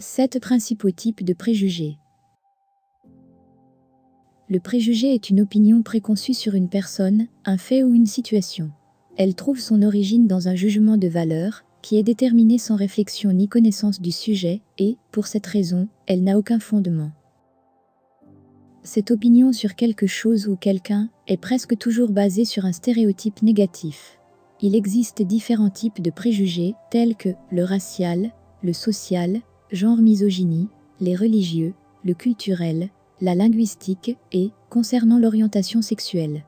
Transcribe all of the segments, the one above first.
7 principaux types de préjugés. Le préjugé est une opinion préconçue sur une personne, un fait ou une situation. Elle trouve son origine dans un jugement de valeur, qui est déterminé sans réflexion ni connaissance du sujet, et, pour cette raison, elle n'a aucun fondement. Cette opinion sur quelque chose ou quelqu'un est presque toujours basée sur un stéréotype négatif. Il existe différents types de préjugés, tels que le racial, le social, genre misogynie, les religieux, le culturel, la linguistique et, concernant l'orientation sexuelle.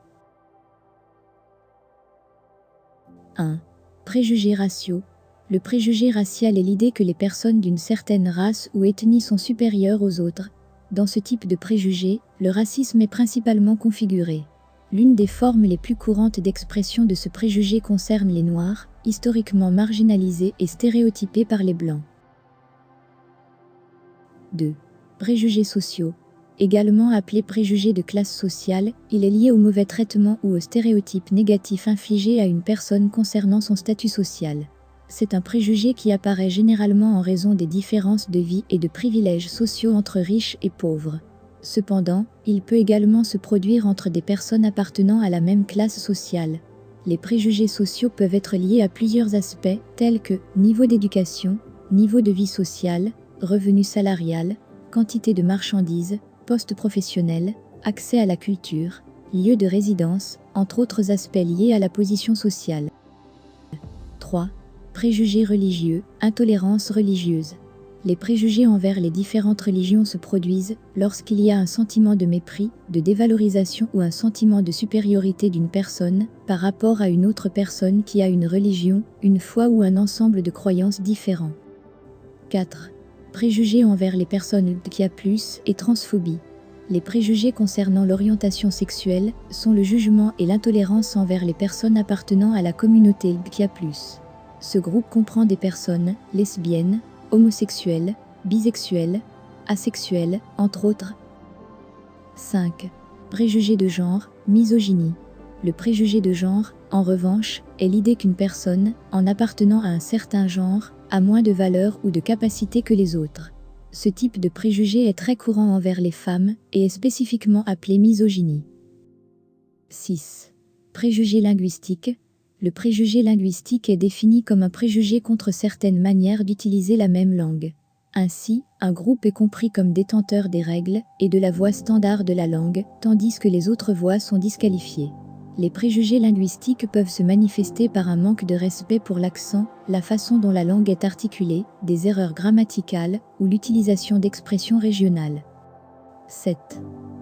1. Préjugés raciaux. Le préjugé racial est l'idée que les personnes d'une certaine race ou ethnie sont supérieures aux autres. Dans ce type de préjugé, le racisme est principalement configuré. L'une des formes les plus courantes d'expression de ce préjugé concerne les Noirs, historiquement marginalisés et stéréotypés par les Blancs. 2. Préjugés sociaux. Également appelé préjugé de classe sociale, il est lié au mauvais traitement ou aux stéréotypes négatifs infligés à une personne concernant son statut social. C'est un préjugé qui apparaît généralement en raison des différences de vie et de privilèges sociaux entre riches et pauvres. Cependant, il peut également se produire entre des personnes appartenant à la même classe sociale. Les préjugés sociaux peuvent être liés à plusieurs aspects, tels que niveau d'éducation, niveau de vie sociale, revenu salarial, quantité de marchandises, poste professionnel, accès à la culture, lieu de résidence, entre autres aspects liés à la position sociale. 3. Préjugés religieux, intolérance religieuse. Les préjugés envers les différentes religions se produisent lorsqu'il y a un sentiment de mépris, de dévalorisation ou un sentiment de supériorité d'une personne par rapport à une autre personne qui a une religion, une foi ou un ensemble de croyances différents. 4. Préjugés envers les personnes LGBTQIA+, et transphobie. Les préjugés concernant l'orientation sexuelle sont le jugement et l'intolérance envers les personnes appartenant à la communauté LGBTQIA+. Ce groupe comprend des personnes lesbiennes, homosexuelles, bisexuelles, asexuelles, entre autres. 5. Préjugés de genre, misogynie. Le préjugé de genre, en revanche, est l'idée qu'une personne, en appartenant à un certain genre, a moins de valeur ou de capacité que les autres. Ce type de préjugé est très courant envers les femmes et est spécifiquement appelé misogynie. 6. Préjugé linguistique. Le préjugé linguistique est défini comme un préjugé contre certaines manières d'utiliser la même langue. Ainsi, un groupe est compris comme détenteur des règles et de la voix standard de la langue, tandis que les autres voix sont disqualifiées. Les préjugés linguistiques peuvent se manifester par un manque de respect pour l'accent, la façon dont la langue est articulée, des erreurs grammaticales ou l'utilisation d'expressions régionales. 7.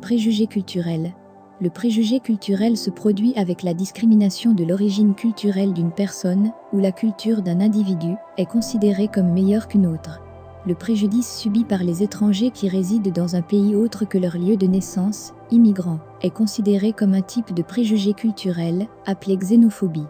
Préjugés culturels. Le préjugé culturel se produit avec la discrimination de l'origine culturelle d'une personne, où la culture d'un individu est considérée comme meilleure qu'une autre. Le préjudice subi par les étrangers qui résident dans un pays autre que leur lieu de naissance, immigrants, est considéré comme un type de préjugé culturel, appelé xénophobie.